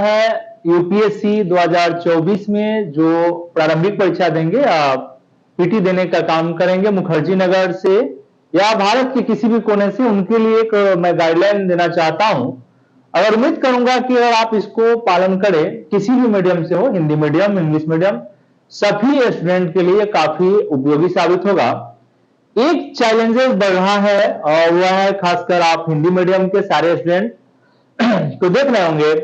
है यूपीएससी 2024 में जो प्रारंभिक परीक्षा देंगे, आप पीटी देने का काम करेंगे मुखर्जी नगर से या भारत के किसी भी कोने से, उनके लिए एक मैं गाइडलाइन देना चाहता हूं। अगर उम्मीद करूंगा कि अगर आप इसको पालन करें, किसी भी मीडियम से हो, हिंदी मीडियम, इंग्लिश मीडियम, सभी स्टूडेंट के लिए काफी उपयोगी साबित होगा। एक चैलेंजेस बढ़ रहा है और वह है खासकर आप हिंदी मीडियम के सारे स्टूडेंट तो देख रहे होंगे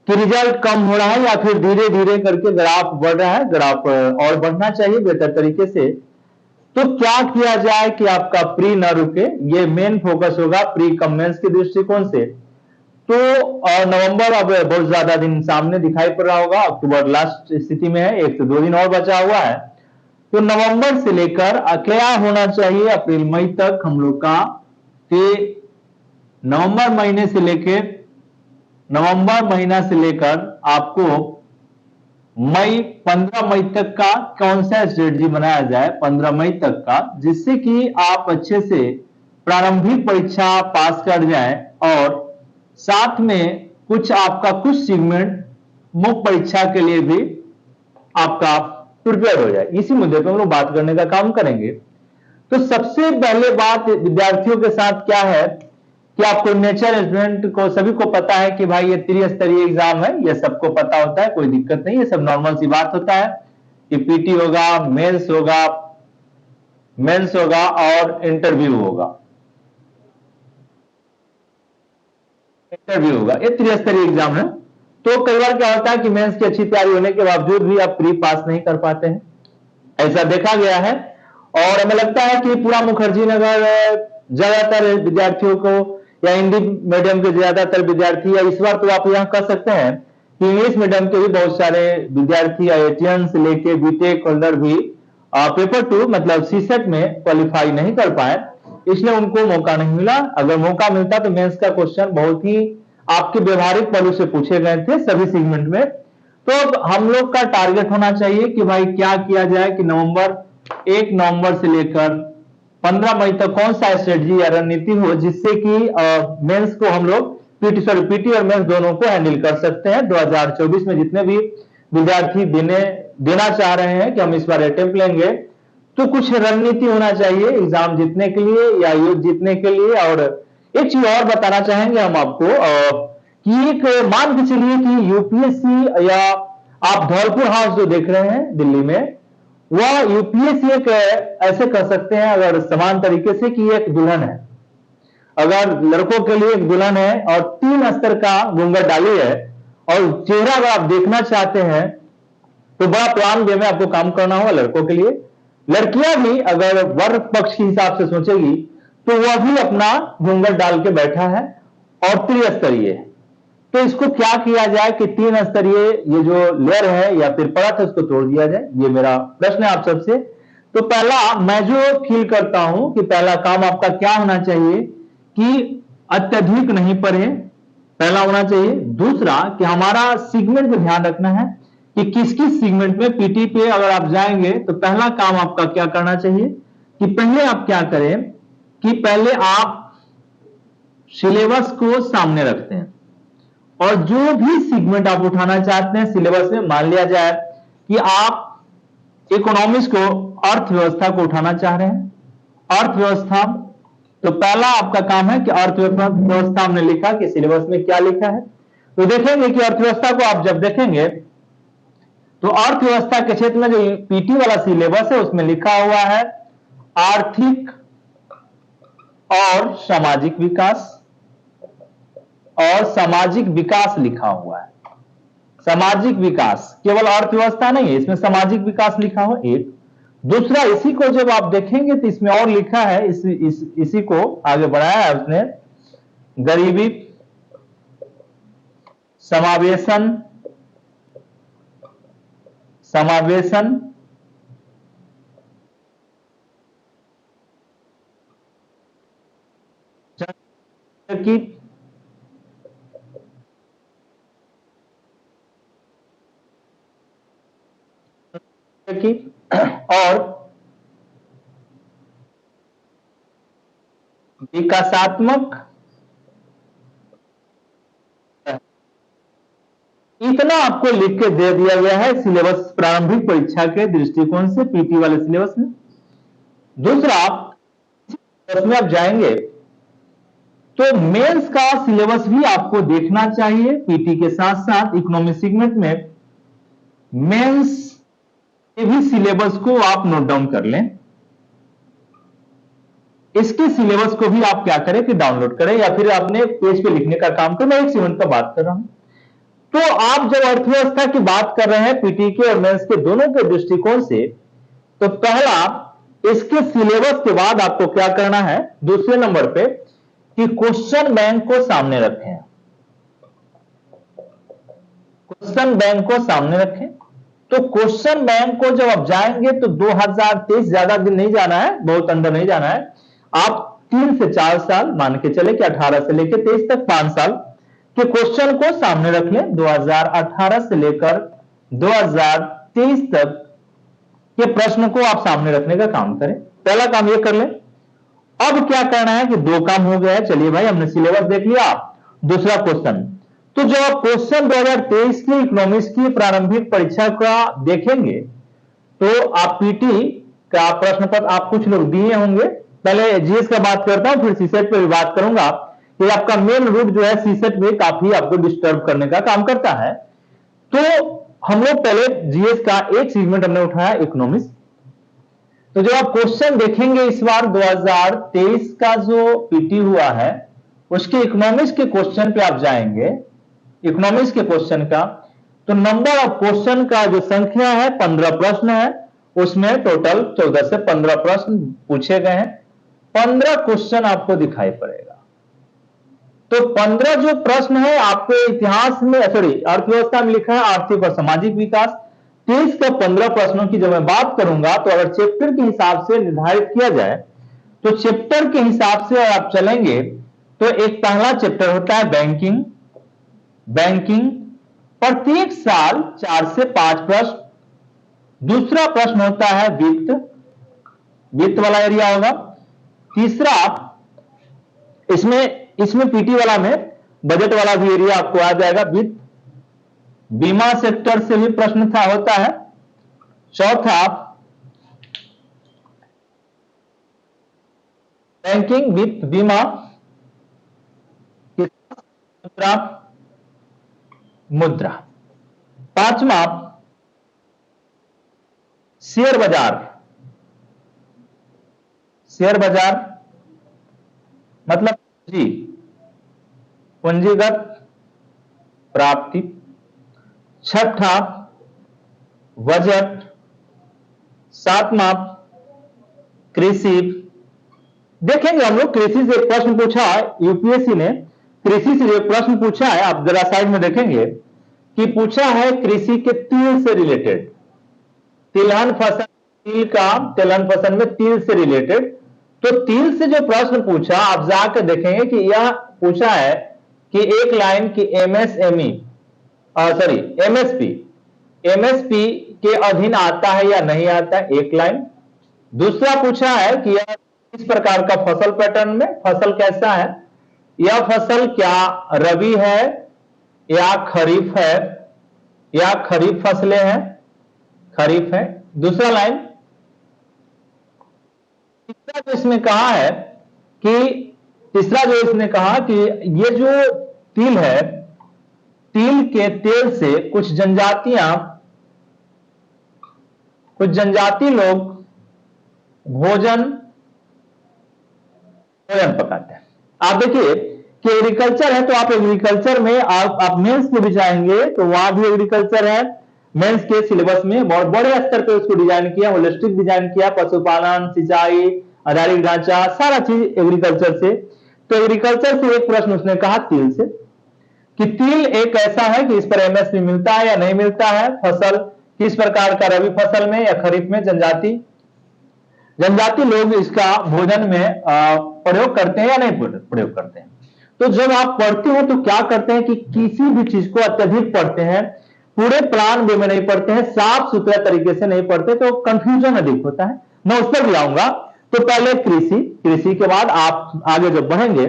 कि रिजल्ट कम हो रहा है या फिर धीरे धीरे करके ग्राफ बढ़ रहा है। ग्राफ और बढ़ना चाहिए बेहतर तरीके से। तो क्या किया जाए कि आपका प्री न रुके, ये मेन फोकस होगा प्री कम मेंस के दृष्टिकोण से। तो नवंबर अब बहुत ज्यादा दिन सामने दिखाई पड़ रहा होगा, अक्टूबर लास्ट स्थिति में है, 1 से 2 दिन और बचा हुआ है। तो नवंबर से लेकर क्या होना चाहिए अप्रैल मई तक हम लोग का, कि नवंबर महीना से लेकर आपको मई 15 मई तक का कौन सा स्ट्रेटजी बनाया जाए 15 मई तक का, जिससे कि आप अच्छे से प्रारंभिक परीक्षा पास कर जाएं और साथ में कुछ सेगमेंट मुख्य परीक्षा के लिए भी आपका प्रिपेयर हो जाए। इसी मुद्दे पर हम लोग बात करने का काम करेंगे। तो सबसे पहले बात विद्यार्थियों के साथ क्या है कि आपको नेचर स्टूडेंट को सभी को पता है कि भाई ये त्रिस्तरीय एग्जाम है, ये सबको पता होता है, कोई दिक्कत नहीं, ये सब नॉर्मल सी बात होता है कि पीटी होगा, मेंस होगा और इंटरव्यू होगा, ये त्रिस्तरीय एग्जाम है। तो कई बार क्या होता है कि मेंस की अच्छी तैयारी होने के बावजूद भी आप प्री पास नहीं कर पाते हैं, ऐसा देखा गया है। और हमें लगता है कि पूरा मुखर्जी नगर ज्यादातर विद्यार्थियों को या हिंदी मीडियम के ज्यादातर विद्यार्थी, या इस बार तो आप यहां कर सकते हैं कि इंग्लिश मीडियम के भी बहुत सारे विद्यार्थी आईआईटीएन से लेके बीटेक होल्डर भी पेपर 2 मतलब सीसेट में क्वालिफाई नहीं कर पाए, इसलिए उनको मौका नहीं मिला। अगर मौका मिलता तो मेंस का क्वेश्चन बहुत ही आपके व्यवहारिक पहलू से पूछे गए थे सभी सेगमेंट में। तो अब हम लोग का टारगेट होना चाहिए कि भाई क्या किया जाए कि 1 नवंबर से लेकर 15 मई तक कौन सा स्ट्रेटजी या रणनीति हो जिससे कि मेंस को हम लोग पीटी और मेंस दोनों को हैंडल कर सकते हैं। 2024 में जितने भी विद्यार्थी देना चाह रहे हैं कि हम इस बार अटेम्प्ट लेंगे, तो कुछ रणनीति होना चाहिए एग्जाम जीतने के लिए या युद्ध जीतने के लिए। और एक चीज और बताना चाहेंगे हम आपको कि एक मान के चलिए कि यूपीएससी या आप धौलपुर हाउस जो देख रहे हैं दिल्ली में, वह यूपीएससी एक ऐसे कर सकते हैं अगर समान तरीके से कि एक दुल्हन है। अगर लड़कों के लिए एक दुल्हन है और 3 अस्तर का घूंघट डाली है और चेहरा अगर आप देखना चाहते हैं तो बड़ा प्लान वे में आपको काम करना होगा लड़कों के लिए। लड़कियां भी अगर वर पक्ष के हिसाब से सोचेगी तो वह भी अपना घूंघट डाल के बैठा है और त्रिस्तरीय है। तो इसको क्या किया जाए कि 3 स्तरीय ये जो लेयर है या फिर परत है उसको तोड़ दिया जाए, ये मेरा प्रश्न है आप सबसे। तो पहला मैं जो फील करता हूं कि पहला काम आपका क्या होना चाहिए कि अत्यधिक नहीं पढ़े, पहला होना चाहिए। दूसरा कि हमारा सेगमेंट पे ध्यान रखना है कि किस किस सेगमेंट में पीटी पे अगर आप जाएंगे तो पहला काम आपका क्या करना चाहिए कि पहले आप क्या करें कि पहले आप सिलेबस को सामने रखते हैं और जो भी सेगमेंट आप उठाना चाहते हैं सिलेबस में, मान लिया जाए कि आप इकोनॉमिक्स को, अर्थव्यवस्था को उठाना चाह रहे हैं, अर्थव्यवस्था, तो पहला आपका काम है कि अर्थव्यवस्था हमने लिखा कि सिलेबस में क्या लिखा है। तो देखेंगे कि अर्थव्यवस्था को आप जब देखेंगे तो अर्थव्यवस्था के क्षेत्र में जो पीटी वाला सिलेबस है उसमें लिखा हुआ है आर्थिक और सामाजिक विकास, और सामाजिक विकास लिखा हुआ है। सामाजिक विकास केवल अर्थव्यवस्था नहीं है, इसमें सामाजिक विकास लिखा हुआ एक। दूसरा, इसी को जब आप देखेंगे तो इसमें और लिखा है, इसी को आगे बढ़ाया है उसने, गरीबी समावेशन, की और विकासात्मक इतना आपको लिख के दे दिया गया है सिलेबस प्रारंभिक परीक्षा के दृष्टिकोण से, पीटी वाले सिलेबस में। दूसरा, इसमें आप जाएंगे तो मेंस का सिलेबस भी आपको देखना चाहिए। पीटी के साथ साथ इकोनॉमिक सेगमेंट में मेंस के भी सिलेबस को आप नोट डाउन कर लें। इसके सिलेबस को भी आप क्या करें कि डाउनलोड करें या फिर अपने पेज पे लिखने का काम करें। मैं एक सेगमेंट का बात कर रहा हूं। तो आप जब अर्थव्यवस्था की बात कर रहे हैं पीटी के और मेंस के दोनों के दृष्टिकोण से, तो पहला इसके सिलेबस के बाद आपको क्या करना है, दूसरे नंबर पे, कि क्वेश्चन बैंक को सामने रखें। क्वेश्चन बैंक को सामने रखें। तो क्वेश्चन बैंक को जब आप जाएंगे तो 2023 ज्यादा दिन नहीं जाना है, बहुत अंदर नहीं जाना है। आप 3 से 4 साल मान के चले कि 18 से लेकर 23 तक 5 साल के क्वेश्चन को सामने रख लें। 2018 से लेकर 2023 तक के प्रश्न को आप सामने रखने का काम करें। पहला काम यह कर लें। अब क्या करना है कि 2 काम हो गया है। चलिए भाई, हमने सिलेबस देख लिया। दूसरा क्वेश्चन, तो जब आप क्वेश्चन 2023 की इकोनॉमिक्स की प्रारंभिक परीक्षा का देखेंगे तो आप पीटी का प्रश्न पत्र आप कुछ लोग दिए होंगे। पहले जीएस का बात करता हूं, फिर सीसेट पे भी बात करूंगा कि आपका मेन रूट जो है सीसेट में काफी आपको डिस्टर्ब करने का काम करता है। तो हम लोग पहले जीएस का एक सेगमेंट हमने उठाया इकोनॉमिक्स। तो जब आप क्वेश्चन देखेंगे इस बार 2023 का जो पीटी हुआ है उसके इकोनॉमिक्स के क्वेश्चन पे आप जाएंगे, इकोनॉमिक्स के क्वेश्चन का, तो नंबर ऑफ क्वेश्चन का जो संख्या है 15 प्रश्न है, उसमें टोटल 14 से 15 प्रश्न पूछे गए हैं। 15 क्वेश्चन आपको दिखाई पड़ेगा। तो 15 जो प्रश्न है आपको इतिहास में, सॉरी, अर्थव्यवस्था में लिखा है आर्थिक और सामाजिक विकास। 23 का 15 प्रश्नों की जब मैं बात करूंगा तो अगर चैप्टर के हिसाब से निर्धारित किया जाए तो चैप्टर के हिसाब से आप चलेंगे तो एक पहला चैप्टर होता है बैंकिंग। बैंकिंग प्रत्येक साल 4 से 5 प्रश्न। दूसरा प्रश्न होता है वित्त, वित्त वाला एरिया होगा। तीसरा, इसमें पीटी वाला में बजट वाला भी एरिया आपको आ जाएगा, वित्त। बीमा सेक्टर से भी प्रश्न था होता है। चौथा बैंकिंग, वित्त, बीमा, मुद्रा, मुद्रा। पांचवा शेयर बाजार। शेयर बाजार मतलब जी पूंजीगत प्राप्ति। छठा बजट। सातवां कृषि। देखेंगे हम लोग कृषि से एक प्रश्न पूछा है, यूपीएससी ने कृषि से एक प्रश्न पूछा है, आप जरा साइड में देखेंगे कि पूछा है कृषि के तिल से रिलेटेड, तिलहन फसल, तिल का तिलहन फसल में तिल से रिलेटेड। तो तिल से जो प्रश्न पूछा आप जाकर देखेंगे कि यह पूछा है कि एक लाइन की एमएसएमई, सॉरी एमएसपी, एमएसपी के अधीन आता है या नहीं आता है, एक लाइन। दूसरा पूछा है कि यह इस प्रकार का फसल पैटर्न में फसल कैसा है, यह फसल क्या रबी है या खरीफ है, या खरीफ फसलें हैं, खरीफ है। दूसरा लाइन। तीसरा जो इसमें कहा है कि तीसरा जो इसने कहा कि ये जो तिल है, तिल के तेल से कुछ जनजाति लोग भोजन पकाते हैं। आप देखिए कि एग्रीकल्चर है तो आप एग्रीकल्चर में आप मेंस में भी जाएंगे तो वहां भी एग्रीकल्चर है। मेंस के सिलेबस में बहुत बड़े स्तर पे उसको डिजाइन किया, होलिस्टिक डिजाइन किया, पशुपालन, सिंचाई, आधारिक ढांचा, सारा चीज एग्रीकल्चर से। तो एग्रीकल्चर से एक प्रश्न उसने कहा तिल से, कि तिल एक ऐसा है कि इस पर एमएसपी मिलता है या नहीं मिलता है, फसल किस प्रकार का, रबी फसल में या खरीफ में, जनजाति लोग इसका भोजन में प्रयोग करते हैं या नहीं प्रयोग करते हैं। तो जब आप पढ़ते हैं तो क्या करते हैं कि किसी भी चीज को अत्यधिक पढ़ते हैं, पूरे प्लान वे में नहीं पढ़ते हैं, साफ सुथरा तरीके से नहीं पढ़ते तो कंफ्यूजन अधिक होता है। मैं उस पर भी आऊंगा। तो पहले कृषि, कृषि के बाद आप आगे जब बढ़ेंगे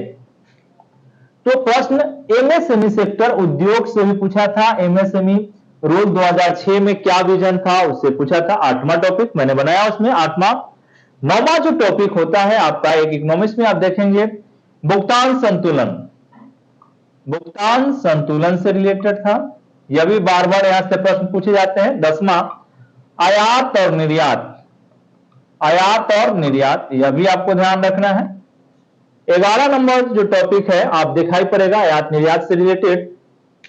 तो प्रश्न एमएसएमई सेक्टर उद्योग से भी पूछा था। एमएसएमई रूल 2006 में क्या विजन था उससे पूछा था। 8वां टॉपिक मैंने बनाया उसमें 8वां। 9वां जो टॉपिक होता है आपका एक इकोनॉमिक्स में आप देखेंगे भुगतान संतुलन। भुगतान संतुलन से रिलेटेड था। यह भी बार बार यहां से प्रश्न पूछे जाते हैं। 10वां आयात और निर्यात। आयात और निर्यात यह भी आपको ध्यान रखना है। 11 नंबर जो टॉपिक है आप दिखाई पड़ेगा आयात निर्यात से रिलेटेड।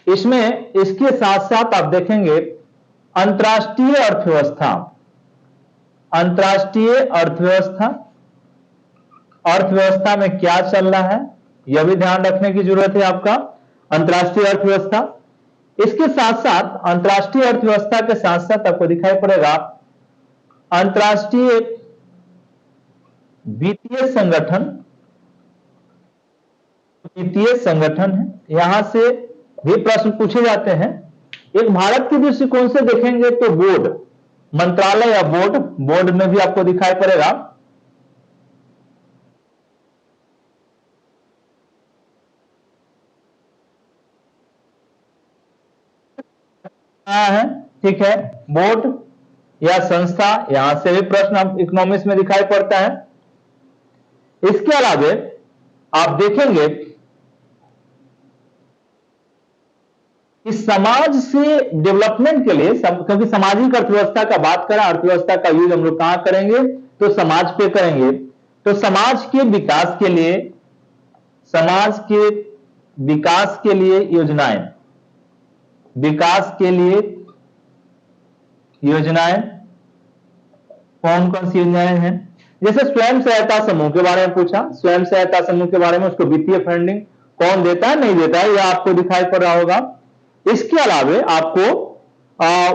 इसमें इसके साथ साथ आप देखेंगे अंतर्राष्ट्रीय अर्थव्यवस्था। अंतर्राष्ट्रीय अर्थव्यवस्था, अर्थव्यवस्था में क्या चल रहा है यह भी ध्यान रखने की जरूरत है आपका। अंतर्राष्ट्रीय अर्थव्यवस्था, इसके साथ साथ अंतर्राष्ट्रीय अर्थव्यवस्था के साथ साथ आपको दिखाई पड़ेगा अंतर्राष्ट्रीय वित्तीय संगठन। वित्तीय संगठन है, यहां से भी प्रश्न पूछे जाते हैं। एक भारत के दृष्टिकोण से देखेंगे तो बोर्ड, मंत्रालय या बोर्ड, बोर्ड में भी आपको दिखाई पड़ेगा। है ठीक है, बोर्ड या संस्था, यहां से भी प्रश्न इकोनॉमिक्स में दिखाई पड़ता है। इसके अलावा आप देखेंगे कि समाज से डेवलपमेंट के लिए क्योंकि सामाजिक अर्थव्यवस्था का बात करें, अर्थव्यवस्था का यूज हम लोग कहां करेंगे तो समाज पे करेंगे। तो समाज के विकास के लिए, समाज के विकास के लिए योजनाएं, विकास के लिए योजनाएं कौन कौन सी योजनाएं हैं। जैसे स्वयं सहायता समूह के बारे में पूछा, स्वयं सहायता समूह के बारे में, उसको वित्तीय फंडिंग कौन देता है नहीं देता है यह आपको दिखाई पड़ रहा होगा। इसके अलावा आपको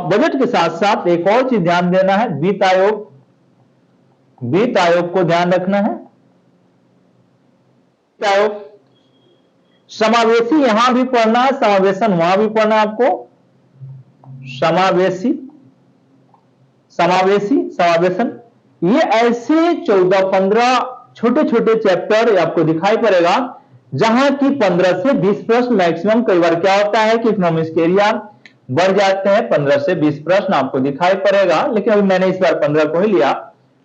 बजट के साथ साथ एक और चीज ध्यान देना है, वित्त आयोग। वित्त आयोग को ध्यान रखना है। वित्त आयोग, समावेशी यहां भी पढ़ना है, समावेशन वहां भी पढ़ना है आपको। समावेशी, समावेशी, समावेशन, ये ऐसे 14-15 छोटे छोटे चैप्टर आपको दिखाई पड़ेगा जहां की 15 से 20 प्रश्न मैक्सिमम। कई बार क्या होता है कि इकोनॉमिक्स के एरिया बढ़ जाते हैं, 15 से 20 प्रश्न आपको दिखाई पड़ेगा, लेकिन अभी मैंने इस बार 15 को ही लिया।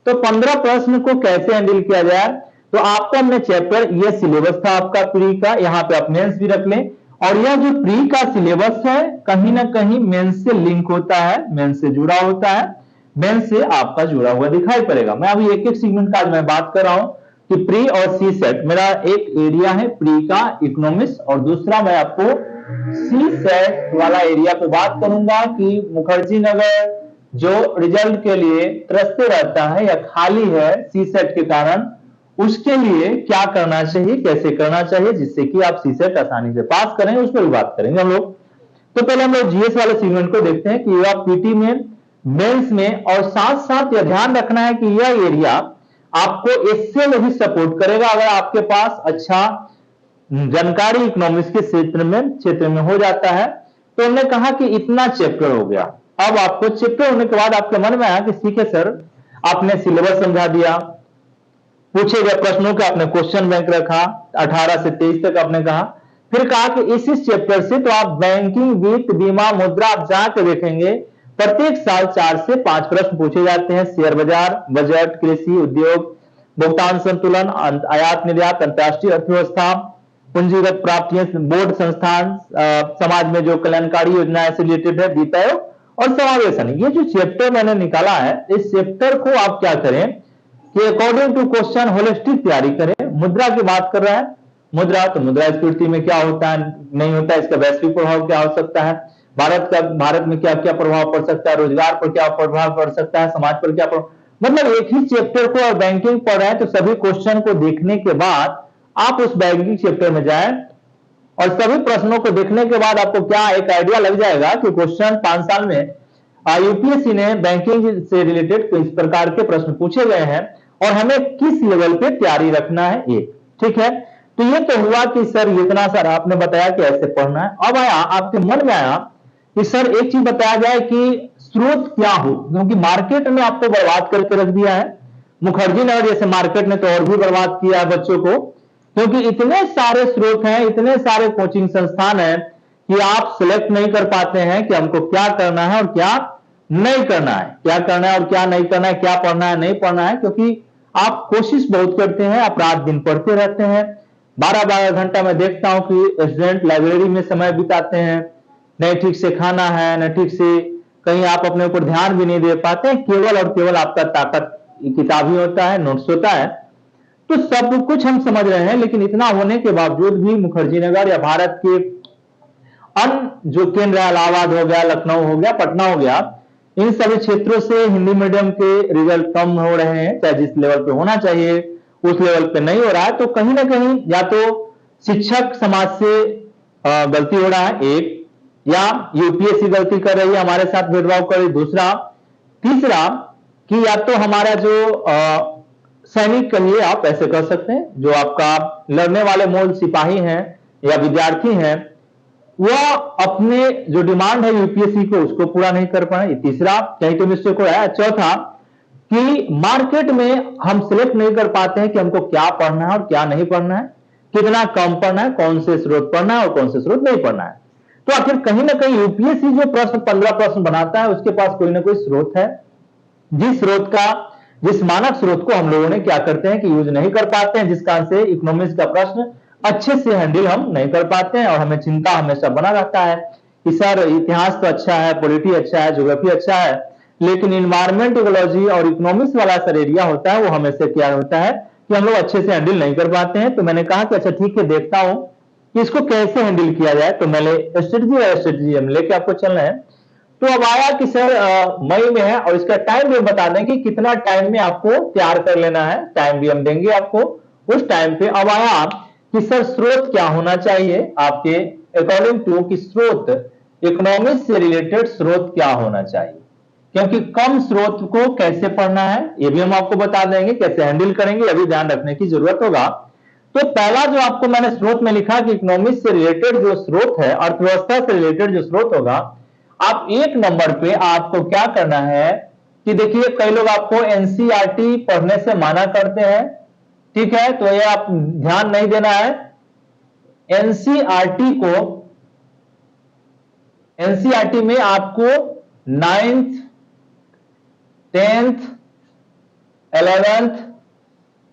तो 15 प्रश्न को कैसे हैंडल किया जाए, तो आपको हमने चैप्टर, ये सिलेबस था आपका प्री का, यहां पे आप मेंस भी रख लें। और यह जो प्री का सिलेबस है कहीं ना कहीं मेंस से लिंक होता है, मेंस से जुड़ा होता है, मेंस से आपका जुड़ा हुआ दिखाई पड़ेगा। मैं अभी एक एक सेगमेंट का आज मैं बात कर रहा हूं कि प्री और सी सेट, मेरा एक एरिया है प्री का इकोनॉमिक्स, और दूसरा मैं आपको सी सेट वाला एरिया पे बात करूंगा कि मुखर्जी नगर जो रिजल्ट के लिए तरसते रहता है या खाली है सी सेट के कारण, उसके लिए क्या करना चाहिए, कैसे करना चाहिए जिससे कि आप सी सेट आसानी से पास करें, उस पर भी बात करेंगे हम लोग। तो पहले हम लोग जीएस वाले सेगमेंट को देखते हैं कि आप पीटी में, मेंस में, और साथ साथ यह ध्यान रखना है कि यह एरिया आपको इससे भी सपोर्ट करेगा अगर आपके पास अच्छा जानकारी इकोनॉमिक्स के क्षेत्र में हो जाता है। तो हमने कहा कि इतना चैप्टर हो गया, अब आपको चैप्टर होने के बाद आपके मन में आया कि ठीक है सर, आपने सिलेबस समझा दिया, पूछे गए प्रश्नों का आपने क्वेश्चन बैंक रखा, 18 से 23 तक आपने कहा, फिर कहा कि इस चैप्टर से तो आप बैंकिंग, वित्त, बीमा, मुद्रा आप जाकर देखेंगे प्रत्येक साल 4 से 5 प्रश्न पूछे जाते हैं। शेयर बाजार, बजट, कृषि, उद्योग, भुगतान संतुलन, आयात निर्यात, अंतर्राष्ट्रीय अर्थव्यवस्था, पूंजीगत प्राप्तियां, बोर्ड, संस्थान, समाज में जो कल्याणकारी योजनाएं से रिलेटेड है, वित्त आयोग और समावेशन। ये जो चैप्टर मैंने निकाला है, इस चैप्टर को आप क्या करें कि अकॉर्डिंग टू क्वेश्चन होलिस्टिक तैयारी करें। मुद्रा की बात कर रहा है, मुद्रा, तो मुद्रास्फीति में क्या होता है नहीं होता है, इसका वैश्विक प्रभाव क्या हो सकता है, भारत में क्या क्या प्रभाव पड़ सकता है, रोजगार पर क्या प्रभाव पड़ सकता है, समाज पर क्या प्रभाव, मतलब एक ही चैप्टर को और बैंकिंग पढ़ रहे हैं तो सभी क्वेश्चन को देखने के बाद आप उस बैंकिंग चैप्टर में जाएं और सभी प्रश्नों को देखने के बाद आपको क्या एक आइडिया लग जाएगा कि क्वेश्चन 5 साल में यूपीएससी ने बैंकिंग से रिलेटेड किस प्रकार के प्रश्न पूछे गए हैं और हमें किस लेवल पे तैयारी रखना है ये। ठीक है, तो ये तो हुआ कि सर इतना सारा आपने बताया कि ऐसे पढ़ना है। अब आया आपके मन में आया कि सर एक चीज बताया जाए कि स्रोत क्या हो, क्योंकि मार्केट ने आपको बर्बाद करके रख दिया है। मुखर्जी नगर जैसे मार्केट ने तो और भी बर्बाद किया है बच्चों को। क्योंकि इतने सारे स्रोत हैं, इतने सारे कोचिंग संस्थान हैं कि आप सिलेक्ट नहीं कर पाते हैं कि हमको क्या करना है और क्या नहीं करना है, क्या करना है और क्या नहीं करना है, क्या पढ़ना है नहीं पढ़ना है। क्योंकि आप कोशिश बहुत करते हैं, आप रात दिन पढ़ते रहते हैं, 12-12 घंटा मैं देखता हूं कि स्टूडेंट लाइब्रेरी में समय बिताते हैं, नहीं ठीक से खाना है, न ठीक से कहीं आप अपने ऊपर ध्यान भी नहीं दे पाते, केवल और केवल आपका ताकत किताब ही होता है, नोट्स होता है। तो सब कुछ हम समझ रहे हैं, लेकिन इतना होने के बावजूद भी मुखर्जी नगर या भारत के अन्य जो केंद्र है, इलाहाबाद हो गया, लखनऊ हो गया, पटना हो गया, इन सभी क्षेत्रों से हिंदी मीडियम के रिजल्ट कम हो रहे हैं, चाहे जिस लेवल पे होना चाहिए उस लेवल पे नहीं हो रहा है। तो कहीं ना कहीं या तो शिक्षक समाज से गलती हो रहा है एक, या यूपीएससी गलती कर रही है, हमारे साथ भेदभाव कर रही, दूसरा, तीसरा कि या तो हमारा जो सैनिक कहिए, आप ऐसे कर सकते हैं, जो आपका लड़ने वाले मूल सिपाही हैं या विद्यार्थी हैं, वह अपने जो डिमांड है यूपीएससी को उसको पूरा नहीं कर पाए, तीसरा कहीं तो मिस्टेक हो रहा है, चौथा कि मार्केट में हम सिलेक्ट नहीं कर पाते हैं कि हमको क्या पढ़ना है और क्या नहीं पढ़ना है, कितना कम पढ़ना है, कौन से स्रोत पढ़ना है और कौन से स्रोत नहीं पढ़ना है। तो आखिर कहीं ना कहीं यूपीएससी जो प्रश्न 15 प्रश्न बनाता है उसके पास कोई ना कोई स्रोत है, जिस मानक स्रोत को हम लोगों ने क्या करते हैं कि यूज नहीं कर पाते हैं, जिस कारण से इकोनॉमिक्स का प्रश्न अच्छे से हैंडल हम नहीं कर पाते हैं और हमें चिंता हमेशा बना रहता है कि सर इतिहास तो अच्छा है, पॉलिटी अच्छा है, ज्योग्राफी अच्छा है, लेकिन इन्वायरमेंट इकोलॉजी और इकोनॉमिक्स वाला सर एरिया होता है वो हमेशा क्या होता है कि हम लोग अच्छे से हैंडल नहीं कर पाते हैं। तो मैंने कहा कि अच्छा ठीक है, देखता हूं कि इसको कैसे हैंडल किया जाए। तो मैंने स्ट्रेटजी हम लेके आपको चलना है। तो अब आया कि सर मई में है और इसका टाइम भी बता दें कि कितना टाइम में आपको तैयार कर लेना है, टाइम भी हम देंगे आपको उस टाइम पे। अब आया कि सर स्रोत क्या होना चाहिए आपके अकॉर्डिंग टू, कि स्रोत इकोनॉमिक्स से रिलेटेड स्रोत क्या होना चाहिए, क्योंकि कम स्रोत को कैसे पढ़ना है ये भी हम आपको बता देंगे, कैसे हैंडल करेंगे ये भी ध्यान रखने की जरूरत होगा। तो पहला जो आपको मैंने स्रोत में लिखा कि इकोनॉमिक्स से रिलेटेड जो स्रोत है, अर्थव्यवस्था से रिलेटेड जो स्रोत होगा, आप एक नंबर पे आपको क्या करना है कि देखिए कई लोग आपको एनसीईआरटी पढ़ने से माना करते हैं, ठीक है, तो ये आप ध्यान नहीं देना है। एनसीईआरटी में आपको 9th 10th 11th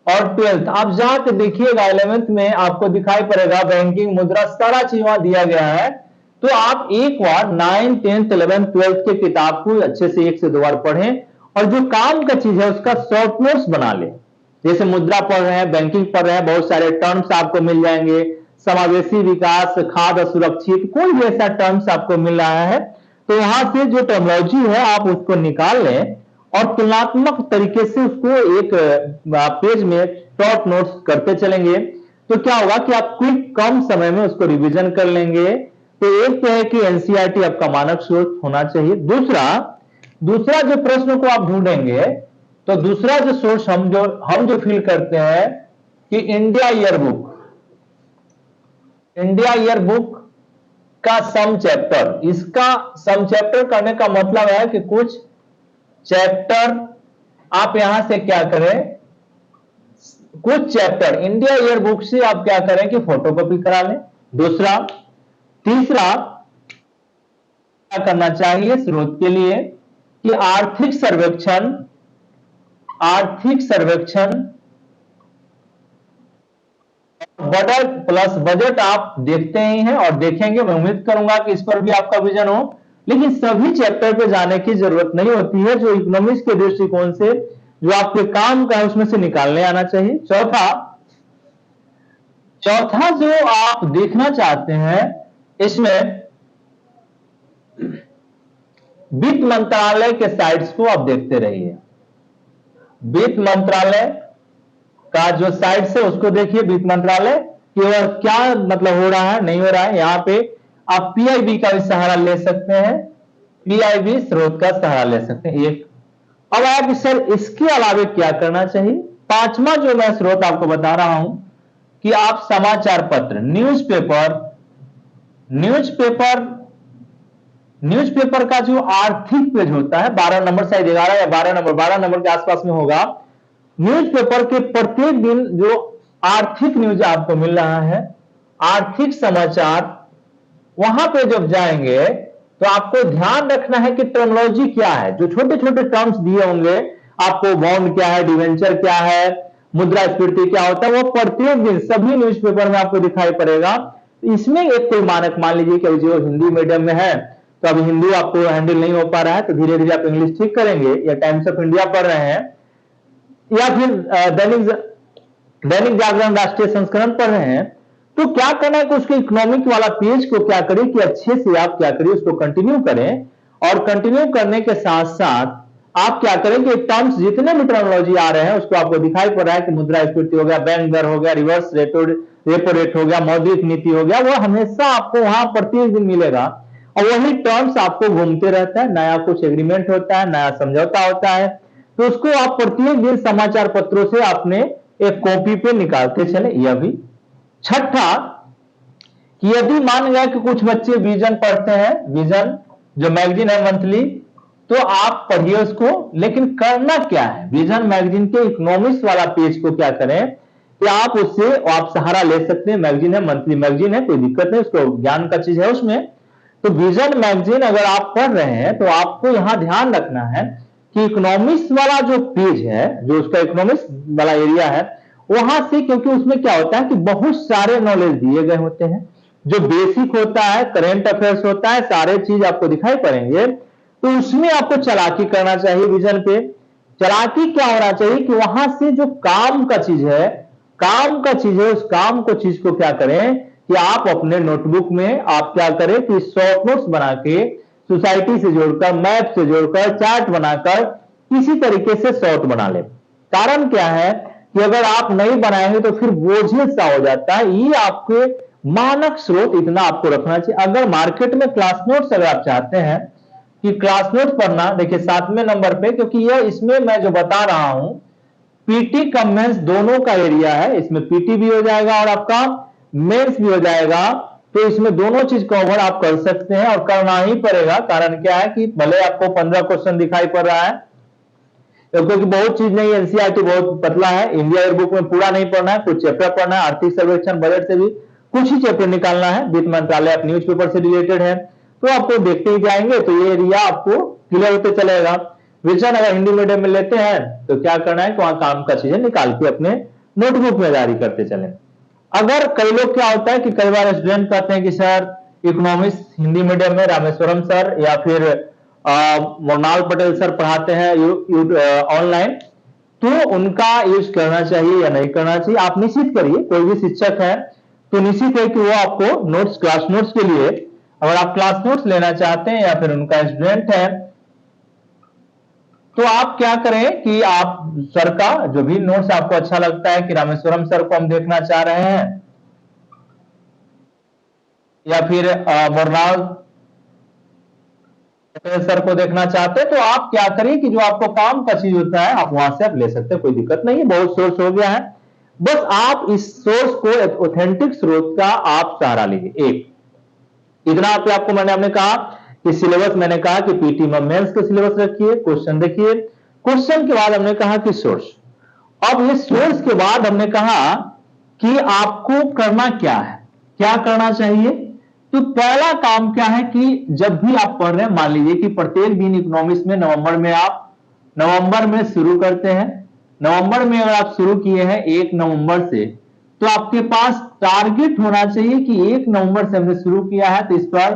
और 12th आप जाके देखिएगा, 11th में आपको दिखाई पड़ेगा बैंकिंग, मुद्रा, सारा चीज वहां दिया गया है। तो आप एक बार 9th 10th 11th 12th के किताब को अच्छे से 1 से 2 बार पढ़ें और जो काम का चीज है उसका शॉर्ट नोट्स बना लें। जैसे मुद्रा पढ़ रहे हैं, बैंकिंग पढ़ रहे हैं, बहुत सारे टर्म्स आपको मिल जाएंगे, समावेशी विकास, खाद्य सुरक्षित, कोई भी ऐसा टर्म्स आपको मिल रहा है तो यहां से जो टर्मोलॉजी है आप उसको निकाल लें और तुलनात्मक तरीके से उसको एक पेज में शॉर्ट नोट्स करते चलेंगे। तो क्या होगा कि आप क्विक कम समय में उसको रिवीजन कर लेंगे। तो एक तो है कि एनसीईआरटी आपका मानक स्रोत होना चाहिए। दूसरा जो प्रश्न को आप ढूंढेंगे, तो दूसरा जो सोर्स हम जो फील करते हैं कि इंडिया ईयरबुक का सम चैप्टर, इसका सम चैप्टर करने का मतलब है कि कुछ चैप्टर आप यहां से क्या करें, कुछ चैप्टर इंडिया ईयरबुक से आप क्या करें कि फोटोकॉपी करा लें। तीसरा क्या करना चाहिए स्रोत के लिए कि आर्थिक सर्वेक्षण बजट प्लस बजट आप देखते ही हैं और देखेंगे, मैं उम्मीद करूंगा कि इस पर भी आपका विजन हो। लेकिन सभी चैप्टर पे जाने की जरूरत नहीं होती है, जो इकोनॉमिक्स के दृष्टिकोण से जो आपके काम का है उसमें से निकालने आना चाहिए। चौथा जो आप देखना चाहते हैं, इसमें वित्त मंत्रालय के साइट्स को आप देखते रहिए। वित्त मंत्रालय का जो साइट्स है उसको देखिए, वित्त मंत्रालय की ओर क्या मतलब हो रहा है नहीं हो रहा है। यहां पे आप पीआईबी का भी सहारा ले सकते हैं, पीआईबी स्रोत का सहारा ले सकते हैं एक। अब आप सर इसके अलावे क्या करना चाहिए, पांचवा जो मैं स्रोत आपको बता रहा हूं कि आप समाचार पत्र, न्यूज़पेपर का जो आर्थिक पेज होता है 12 नंबर, शायद 11 या 12 नंबर के आसपास में होगा। न्यूज़पेपर के प्रत्येक दिन जो आर्थिक न्यूज आपको मिल रहा है, आर्थिक समाचार। वहां पे जब जाएंगे तो आपको ध्यान रखना है कि टर्मिनोलॉजी क्या है, जो छोटे छोटे टर्म्स दिए होंगे आपको, बॉन्ड क्या है, डिवेंचर क्या है, मुद्रास्फीति क्या होता है, वो प्रत्येक दिन सभी न्यूज़पेपर में आपको दिखाई पड़ेगा। इसमें एक कोई मानक मान लीजिए कि जो हिंदी मीडियम में है तो अभी हिंदी आपको हैंडल नहीं हो पा रहा है, तो धीरे धीरे आप इंग्लिश ठीक करेंगे, या टाइम्स ऑफ इंडिया पढ़ रहे हैं, या फिर दैनिक दैनिक जागरण राष्ट्रीय संस्करण पढ़ रहे हैं, तो क्या करना है कि उसके इकोनॉमिक वाला पेज को क्या करें कि अच्छे से आप क्या करें, उसको कंटिन्यू करें। और कंटिन्यू करने के साथ साथ आप क्या करें कि टर्म्स जितने भी टर्मिनोलॉजी आ रहे हैं उसको आपको दिखाई पड़ रहा है कि मुद्रास्फीति हो गया, बैंक दर हो गया, रिवर्स रेपो रेट हो गया, मौद्रिक नीति हो गया, वो हमेशा आपको वहां प्रत्येक दिन मिलेगा। और वही टर्म्स आपको घूमते रहता है, नया कुछ एग्रीमेंट होता है, नया समझौता होता है, तो उसको आप प्रत्येक दिन समाचार पत्रों से आपने एक कॉपी पे निकालते चले। यह भी छठा कि यदि मान गया कि कुछ बच्चे विजन पढ़ते हैं, विजन जो मैगजीन है मंथली, तो आप पढ़िए उसको, लेकिन करना क्या है, विजन मैगजीन के इकोनॉमिक्स वाला पेज को क्या करें कि आप उससे आप सहारा ले सकते हैं। मैगजीन है, मंथली मैगजीन है, कोई दिक्कत नहीं, उसको ज्ञान का चीज है उसमें। तो विजन मैगजीन अगर आप पढ़ रहे हैं तो आपको यहां ध्यान रखना है कि इकोनॉमिक्स वाला जो पेज है, जो उसका इकोनॉमिक्स वाला एरिया है, वहां से, क्योंकि उसमें क्या होता है कि बहुत सारे नॉलेज दिए गए होते हैं, जो बेसिक होता है, करेंट अफेयर्स होता है, सारे चीज आपको दिखाई पड़ेंगे। तो उसमें आपको चालाकी करना चाहिए विजन पे। चालाकी क्या होना चाहिए कि वहां से जो काम का चीज है, काम का चीज है, उस काम को चीज को क्या करें कि आप अपने नोटबुक में आप क्या करें कि शॉर्ट नोट्स बना के सोसाइटी से जोड़कर, मैप से जोड़कर, चार्ट बनाकर किसी तरीके से शॉर्ट बना ले। कारण क्या है कि अगर आप नहीं बनाएंगे तो फिर बोझिल सा हो जाता है। ये आपके मानक स्रोत इतना आपको रखना चाहिए। अगर मार्केट में क्लास नोट्स अगर आप चाहते हैं कि क्लास नोट पढ़ना, देखिए 7वें नंबर पे, क्योंकि यह इसमें मैं जो बता रहा हूं पीटी कम मेंस दोनों का एरिया है, इसमें पीटी भी हो जाएगा और आपका मेंस भी हो जाएगा, तो इसमें दोनों चीज कवर आप कर सकते हैं और करना ही पड़ेगा। कारण क्या है कि भले आपको 15 क्वेश्चन दिखाई पड़ रहा है, क्योंकि बहुत चीज नहीं, एनसीईआरटी बहुत पतला है, इंडिया ईयर बुक में पूरा नहीं पढ़ना है, कुछ चैप्टर पढ़ना है, आर्थिक सर्वेक्षण बजट से भी कुछ ही चैप्टर निकालना है, वित्त मंत्रालय न्यूज पेपर से रिलेटेड है, तो आपको देखते ही जाएंगे तो ये एरिया आपको क्लियर होते चलेगा। विजन अगर हिंदी मीडियम में लेते हैं तो क्या करना है कि वहां काम का चीजें निकाल के अपने नोटबुक में जारी करते चले। अगर कई लोग क्या होता है कि कई बार स्टूडेंट कहते हैं कि सर इकोनॉमिक्स हिंदी मीडियम में रामेश्वरम सर या फिर मृणाल पटेल सर पढ़ाते हैं ऑनलाइन, तो उनका यूज करना चाहिए या नहीं करना चाहिए। आप निश्चित करिए, कोई भी शिक्षक है तो निश्चित है कि वो आपको नोट्स, क्लास नोट्स के लिए, अगर आप क्लास नोट्स लेना चाहते हैं या फिर उनका स्टूडेंट है, तो आप क्या करें कि आप सर का जो भी नोट्स आपको अच्छा लगता है कि रामेश्वरम सर को हम देखना चाह रहे हैं या फिर मृणाल सर को देखना चाहते हैं, तो आप क्या करिए कि जो आपको काम का चीज होता है आप वहां से आप ले सकते हैं, कोई दिक्कत नहीं है, बहुत सोर्स हो गया है। बस आप इस सोर्स को, एक ऑथेंटिक स्रोत का आप सहारा लीजिए। एक इतना आपको मैंने कहा कि सिलेबस, मैंने कहा कि पीटी में मेंस के सिलेबस रखिए, क्वेश्चन देखिए, क्वेश्चन के बाद हमने कहा कि सोर्स। अब ये सोर्स के बाद हमने कहा कि आपको करना क्या है, क्या करना चाहिए। तो पहला काम क्या है कि जब भी आप पढ़ रहे हैं, मान लीजिए कि प्रत्येक दिन इकोनॉमिक्स में नवंबर में शुरू करते हैं, नवंबर में अगर आप शुरू किए हैं 1 नवंबर से, तो आपके पास टारगेट होना चाहिए कि 1 नवंबर से हमने शुरू किया है तो इस पर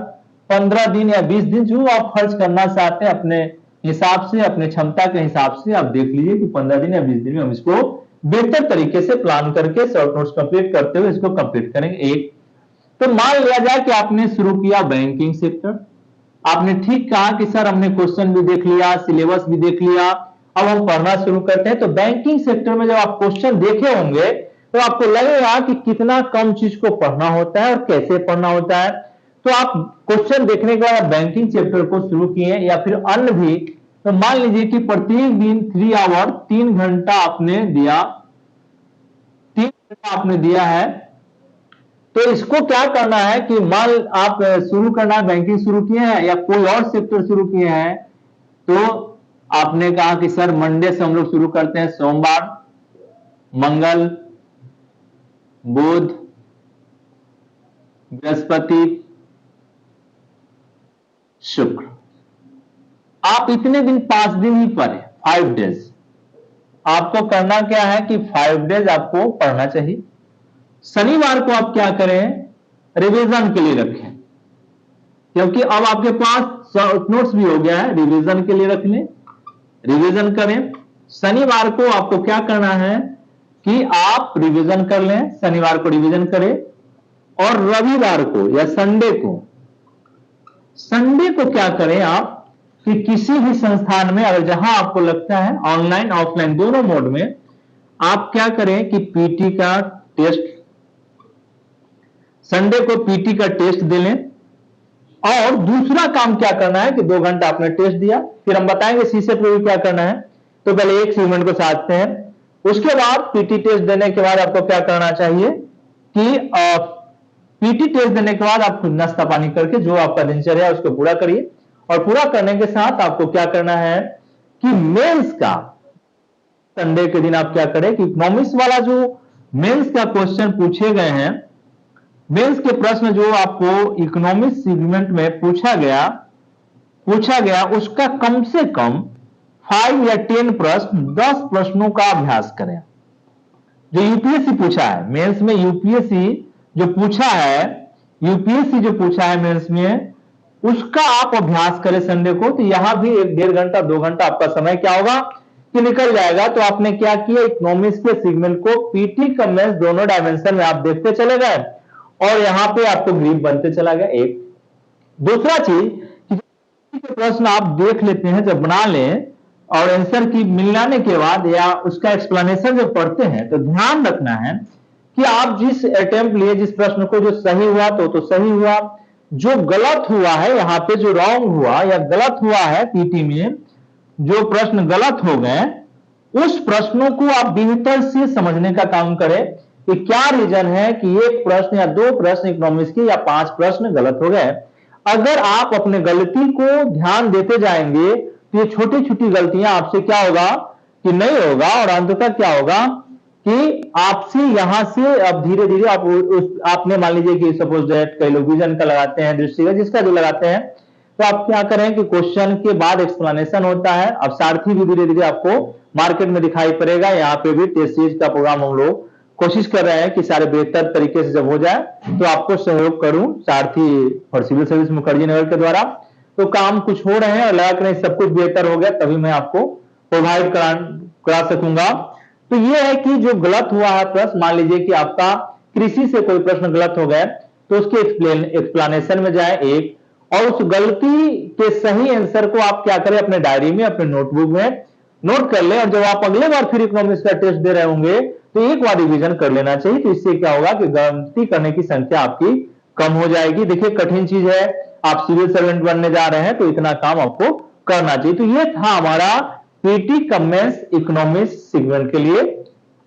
15 दिन या 20 दिन जो आप खर्च करना चाहते हैं अपने हिसाब से, अपने क्षमता के हिसाब से आप देख लीजिए कि 15 दिन या 20 दिन में हम इसको बेहतर तरीके से प्लान करके शॉर्ट नोट्स कंप्लीट करते हुए इसको कंप्लीट करेंगे। एक तो मान लिया जाए कि आपने शुरू किया बैंकिंग सेक्टर, आपने ठीक कहा कि सर हमने क्वेश्चन भी देख लिया, सिलेबस भी देख लिया, अब हम पढ़ना शुरू करते हैं। तो बैंकिंग सेक्टर में जब आप क्वेश्चन देखे होंगे तो आपको लगेगा कि कितना कम चीज को पढ़ना होता है और कैसे पढ़ना होता है। तो आप क्वेश्चन देखने के बाद बैंकिंग चैप्टर को शुरू किए या फिर अन्य भी, तो मान लीजिए कि प्रत्येक दिन 3 आवर 3 घंटा आपने दिया, 3 घंटा आपने दिया है। तो इसको क्या करना है कि मान आप शुरू करना है, बैंकिंग शुरू किए हैं या कोई और सेक्टर शुरू किए हैं, तो आपने कहा कि सर मंडे से हम लोग शुरू करते हैं, सोमवार, मंगल, बुध, बृहस्पति, शुक्र। आप इतने दिन 5 दिन ही पढ़े, 5 डेज। आपको करना क्या है कि 5 डेज आपको पढ़ना चाहिए। शनिवार को आप क्या करें, रिवीजन के लिए रखें, क्योंकि अब आपके पास नोट्स भी हो गया है, रिवीजन के लिए रख लें, रिवीजन करें। शनिवार को आपको क्या करना है कि आप रिवीजन कर लें, शनिवार को रिवीजन करें, और रविवार को या संडे को क्या करें आप कि किसी भी संस्थान में अगर जहां आपको लगता है ऑनलाइन ऑफलाइन दोनों मोड में, आप क्या करें कि पीटी का टेस्ट, संडे को पीटी का टेस्ट दे लें। और दूसरा काम क्या करना है कि 2 घंटा आपने टेस्ट दिया, फिर हम बताएंगे सीसेट में भी क्या करना है। तो पहले एक सेगमेंट को साधते हैं, उसके बाद पीटी टेस्ट देने के बाद आपको क्या करना चाहिए कि पीटी टेस्ट देने के बाद आप नाश्ता पानी करके जो आपका दिनचर्या है उसको पूरा करिए। और पूरा करने के साथ आपको क्या करना है कि मेंस का संडे के दिन आप क्या करें कि इकोनॉमिक्स वाला जो मेंस का क्वेश्चन पूछे गए हैं, मेंस के प्रश्न जो आपको इकोनॉमिक्स सेगमेंट में पूछा गया उसका कम से कम 5 या 10 प्रश्न, 10 प्रश्नों का अभ्यास करें। जो यूपीएससी पूछा है मेंस में, यूपीएससी जो पूछा है मेंस में, उसका आप अभ्यास करें संडे को। तो यहां भी 1-1.5 घंटा 2 घंटा आपका समय क्या होगा कि निकल जाएगा। तो आपने क्या किया, इकोनॉमिक्स के सेगमेंट को पीटी का मेंस दोनों डायमेंशन में आप देखते चले गए और यहां पे आपको ग्रिप बनते चला गया। एक दूसरा चीज कि प्रश्न आप देख लेते हैं, जब बना लें और आंसर की मिलाने के बाद या उसका एक्सप्लेनेशन जब पढ़ते हैं, तो ध्यान रखना है कि आप जिस अटेम्प्ट लिए, जिस प्रश्न को जो सही हुआ तो सही हुआ, जो गलत हुआ है यहाँ पे, जो रॉन्ग हुआ या गलत हुआ है पीटी में, जो प्रश्न गलत हो गए, उस प्रश्नों को आप बेहतर से समझने का काम करें कि क्या रीजन है कि 1 प्रश्न या 2 प्रश्न इकोनॉमिक्स के या 5 प्रश्न गलत हो गए। अगर आप अपने गलती को ध्यान देते जाएंगे तो ये छोटी छोटी गलतियां आपसे क्या होगा कि नहीं होगा, और अंततः क्या होगा कि आपसे यहां से अब धीरे धीरे आपने मान लीजिए कि सपोज दैट कई लोग विजन का लगाते हैं, दृष्टि का, जिसका जो लगाते हैं, तो आप क्या करें कि क्वेश्चन के बाद एक्सप्लेनेशन होता है। अब सारथी भी धीरे धीरे आपको मार्केट में दिखाई पड़ेगा। यहाँ पे भी टेस्ट सीरीज का प्रोग्राम हम लोग कोशिश कर रहे हैं कि सारे बेहतर तरीके से जब हो जाए तो आपको सहयोग करूं, सारथी और सिविल सर्विस मुखर्जी नगर के द्वारा। तो काम कुछ हो रहे हैं और लगा कर सब कुछ बेहतर हो गया तभी मैं आपको प्रोवाइड करा सकूंगा। तो ये है कि जो गलत हुआ है प्रश्न, मान लीजिए कि आपका कृषि से कोई प्रश्न गलत हो गया तो उसके एक्सप्लेनेशन में जाए एक, और उस गलती के सही आंसर को आप क्या करें अपने डायरी में, अपने नोटबुक में नोट कर ले, और जब आप अगले बार फिर इकोनॉमिक्स का टेस्ट दे रहे होंगे तो एक बार रिवीजन कर लेना चाहिए। तो इससे क्या होगा कि गलती करने की संख्या आपकी कम हो जाएगी। देखिए कठिन चीज है, आप सिविल सर्वेंट बनने जा रहे हैं तो इतना काम आपको करना चाहिए। तो ये था हमारा पीटी कमेंस इकोनॉमिक्स सेगमेंट के लिए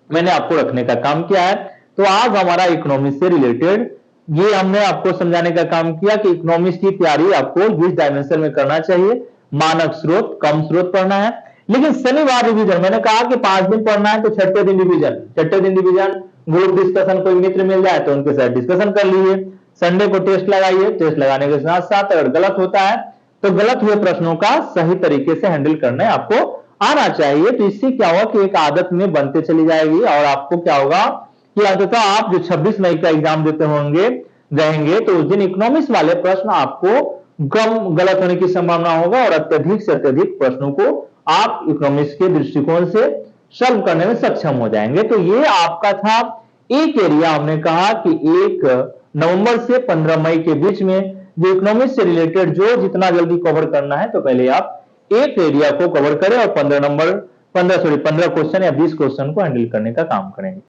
मैंने आपको रखने का काम किया है। तो आज हमारा इकोनॉमिक्स से रिलेटेड ये हमने आपको समझाने का काम किया कि इकोनॉमिक्स की तैयारी आपको जिस डायमेंशन में करना चाहिए, मानक स्रोत, कम स्रोत पढ़ना है। लेकिन शनिवार रिवीजन, मैंने कहा कि 5 दिन पढ़ना है तो छठे दिन रिवीजन, ग्रुप डिस्कशन, कोई मित्र मिल जाए तो उनके साथ डिस्कशन कर लीजिए। संडे को टेस्ट लगाइए, टेस्ट लगाने के साथ साथ अगर गलत होता है तो गलत हुए प्रश्नों का सही तरीके से हैंडल करना आपको आना चाहिए। तो इससे क्या होगा कि एक आदत में बनते चली जाएगी और आपको क्या होगा कि अंततः आप जो 26 मई का एग्जाम देते रहेंगे तो उस दिन इकोनॉमिक्स वाले प्रश्न आपको कम गलत होने की संभावना होगा और अत्यधिक से अत्यधिक प्रश्नों को आप इकोनॉमिक्स के दृष्टिकोण से सॉल्व करने में सक्षम हो जाएंगे। तो ये आपका था एक एरिया, हमने कहा कि 1 नवंबर से 15 मई के बीच में जो इकोनॉमिक्स से रिलेटेड जो जितना जल्दी कवर करना है तो पहले आप एक एरिया को कवर करें और 15 क्वेश्चन या 20 क्वेश्चन को हैंडल करने का काम करेंगे।